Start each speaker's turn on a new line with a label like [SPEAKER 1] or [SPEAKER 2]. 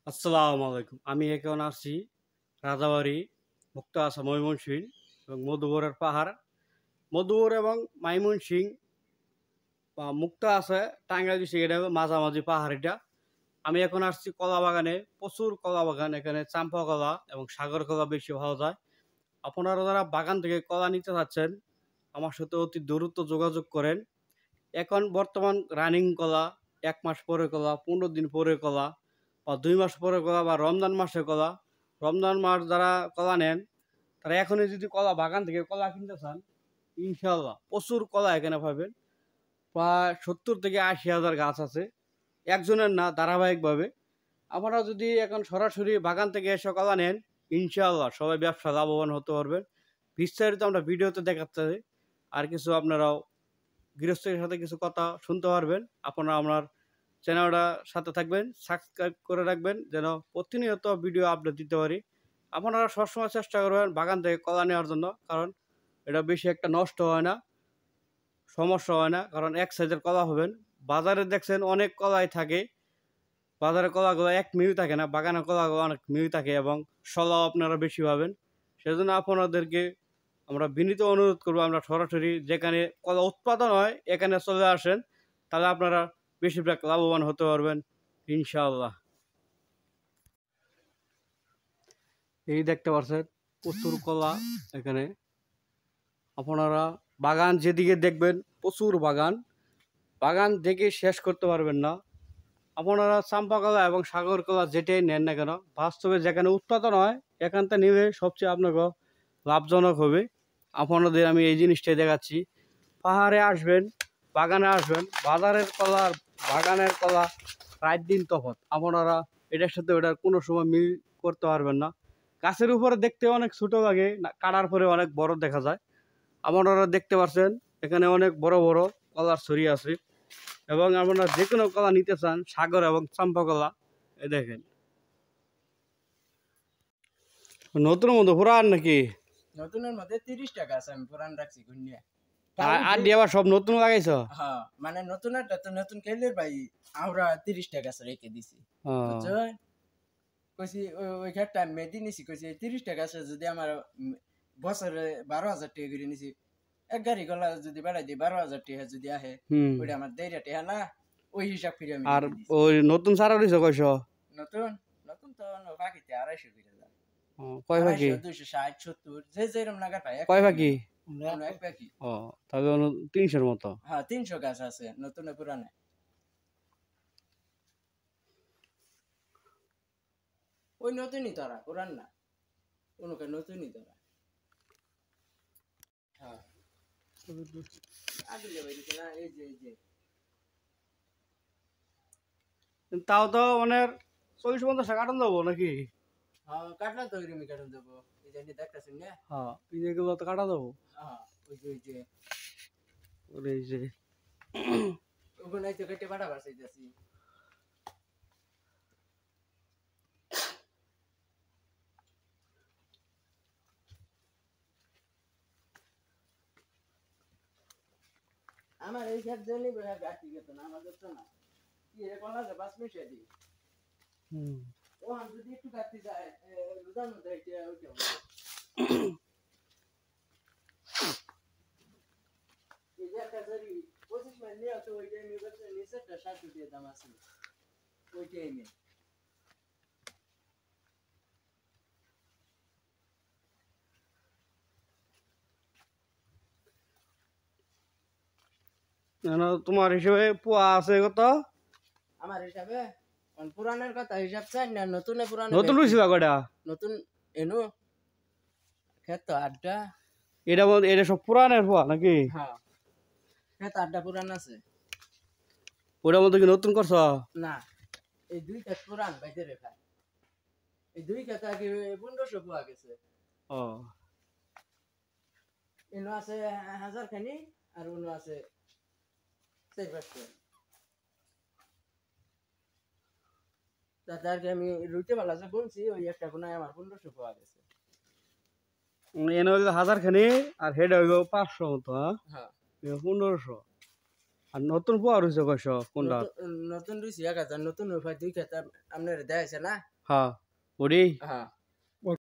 [SPEAKER 1] আসসালামু আলাইকুম। আমি এখন আছি রাজাবাড়ি মুক্তা আসা ময়মনসিংহ এবং মধুবরের পাহাড়। মধুবর এবং ময়মনসিংহ বা মুক্তা আছে টাঙ্গাইল ডিস্ট্রিক্ট, এটা মাঝামাঝি পাহাড় এটা। আমি এখন আসছি কলা বাগানে, প্রচুর কলা বাগান এখানে, চাম্পা কলা এবং সাগর কলা বেশি পাওয়া যায়। আপনারা যারা বাগান থেকে কলা নিতে চাচ্ছেন আমার সাথে অতি দ্রুত যোগাযোগ করেন। এখন বর্তমান রানিং কলা, 1 মাস পরে কলা, 15 দিন পরে কলা বা 2 মাস পরে কলা বা রমজান মাসে কলা। রমজান মাস যারা কলা নেন তারা এখনই যদি কলা বাগান থেকে কলা কিনতে চান, ইনশাল্লাহ প্রচুর কলা এখানে পাবেন। প্রায় 70 থেকে 80 হাজার গাছ আছে, একজনের না, ধারাবাহিকভাবে। আপনারা যদি এখন সরাসরি বাগান থেকে এসে কলা নেন, ইনশাল্লাহ সবাই ব্যবসা লাভবান হতে পারবেন। বিস্তারিত আমরা ভিডিওতে দেখাতে, আর কিছু আপনারাও গৃহস্থের সাথে কিছু কথা শুনতে পারবেন। আপনারা আমার চ্যানেলটার সাথে থাকবেন, সাবস্ক্রাইব করে রাখবেন যেন প্রতিনিয়ত ভিডিও আপলোড দিতে পারি। আপনারা সবসময় চেষ্টা করবেন বাগান থেকে কলা নেওয়ার জন্য, কারণ এটা বেশি একটা নষ্ট হয় না, সমস্যা হয় না, কারণ এক সাইজের কলা হবেন। বাজারে দেখছেন অনেক কলাই থাকে, বাজারের কলাগুলো এক মিহি থাকে না, বাগানের কলাগুলো অনেক মিহি থাকে এবং সলাও আপনারা বেশি পাবেন। সেজন্য আপনাদেরকে আমরা বিনীত অনুরোধ করবো, আমরা সরাসরি যেখানে কলা উৎপাদন হয় এখানে চলে আসেন, তাহলে আপনারা বেশিরভাগ লাভবান হতে পারবেন ইনশাআল্লাহ। এই দেখতে পাচ্ছেন প্রচুর কলা এখানে। আপনারা বাগান যেদিকে দেখবেন প্রচুর বাগান, বাগান দেখে শেষ করতে পারবেন না। আপনারা চাম্পা কলা এবং সাগর কলা যেটাই নেন না কেন, বাস্তবে যেখানে উৎপাদন হয় এখান থেকে নিলে সবচেয়ে আপনাকে লাভজনক হবে। আপনাদের আমি এই জিনিসটাই দেখাচ্ছি। পাহাড়ে আসবেন, বাগানে আসবেন, বাজারের কলা আর বাগানের কলা রাত দিন তফাৎ। আপনারা এটার সাথে ওটার কোনো সময় মিল করতে পারবেন না। গাছের উপরে দেখতে অনেক ছোট লাগে, কাটার পরে অনেক বড় দেখা যায়। আপনারা দেখতে পাচ্ছেন এখানে অনেক বড় বড় কলার ছড়ি আছে, এবং আপনারা যে কোনো কলা নিতে চান, সাগর এবং চাম্পা কলা, এই দেখেন। নতুন মতো পুরান নাকি?
[SPEAKER 2] নতুনের মধ্যে 30 টাকা আছে, আমি পুরান রাখছি গুনিয়া।
[SPEAKER 1] আর দিয়ে আবার সব নতুন লাগাইছ?
[SPEAKER 2] হ্যাঁ, মানে নতুনটা তো নতুন খেলে ভাই, আমরা 30 টাকা আছে রেখে দিছি। বুঝছো? কইছি ওই ঘাটটা মেদি নিছি, কইছি 30 টাকা আছে, যদি আমার বছরে 12,000 টাকা করে নিছি, এক গাড়ি গলা যদি বাড়াই দিই 12,000 টাকা যদি আহে, ওইটা আমার 1.5 টাকা না, ওই হিসাব করে আমি।
[SPEAKER 1] আর ওই নতুন সারা দিছ কয়শ?
[SPEAKER 2] নতুন নতুন তো বাকিতে 250 করে দাম।
[SPEAKER 1] কয় ভাগি?
[SPEAKER 2] 260 70 যে যেরকম লাগা পায়।
[SPEAKER 1] কয় ভাগি?
[SPEAKER 2] এক পাখি।
[SPEAKER 1] ও, তাহলে 300-এর মতো।
[SPEAKER 2] হ্যাঁ, 300 গাছ আছে নতুন পুরানে। ওই নতুনই তারা, পুরান না, কোনকে নতুনই তারা। হ্যাঁ, আগে যাবে না, এই যে
[SPEAKER 1] তাও তো মানে 40-50 টাকা কাটন দেবো নাকি?
[SPEAKER 2] হ্যাঁ, কাটলা তো এরমি কাটন দেবো। এই যে দেখতেছেন না?
[SPEAKER 1] হ্যাঁ, এই যেগুলো তো কাটা দেবো।
[SPEAKER 2] হ্যাঁ, ওই যে
[SPEAKER 1] ওরে এই যে
[SPEAKER 2] ওগুলাই তো কেটে বাড়া বাড়াইতেছি। আমার এই সব জন্যই গাছি গেত না, আমাদের তো না। কি এরকম লাগে 5 মিনিট দিই। ও আমি যদি একটু গাছি যায়, রোজার মধ্যে এটা ওইটা এই যে একটা জরি 25 মাইল নিয়ে তো ওইটা নিয়ে গেছে, নিচেরটা 60 টাকা দাম আছে, ওইটাই নিয়ে।
[SPEAKER 1] তোমার হিসেবে পোয়া আছে কত?
[SPEAKER 2] আমার হিসাবে পুরানের কথা হিসাব চাই না, নতুন পুরান
[SPEAKER 1] নতুন রয়েছিল কয়টা?
[SPEAKER 2] নতুন এনো খেত 8টা।
[SPEAKER 1] এটা সব পুরানের পোয়া নাকি?
[SPEAKER 2] হ্যাঁ, খেত 8টা পুরান আছে।
[SPEAKER 1] ওটার মধ্যে কি নতুন করছ?
[SPEAKER 2] না, এই 2 খেত পুরান বাইতে রেখা। এই 2 খেত আগে 1500 পোয়া গেছে।
[SPEAKER 1] ও,
[SPEAKER 2] এনো আছে 1000 খানি, আর অন্য আছে 4-500। তাতে আর কি আমি রুইতে পারলা যে গুনছি, ওই একটা গুনায় আমার 1500 পোয়া গেছে।
[SPEAKER 1] এনে হইলো 1000 খানি, আর হেডে হইলো 500 মতো।
[SPEAKER 2] হ্যাঁ,
[SPEAKER 1] 1500। আর নতুন পোয়া রয়েছে কয়শ কোনটা?
[SPEAKER 2] নতুন রুইছি 1000, নতুন উপায় 2 খেত আপনার দেখাইছে না।
[SPEAKER 1] হ্যাঁ ওডি
[SPEAKER 2] হ্যাঁ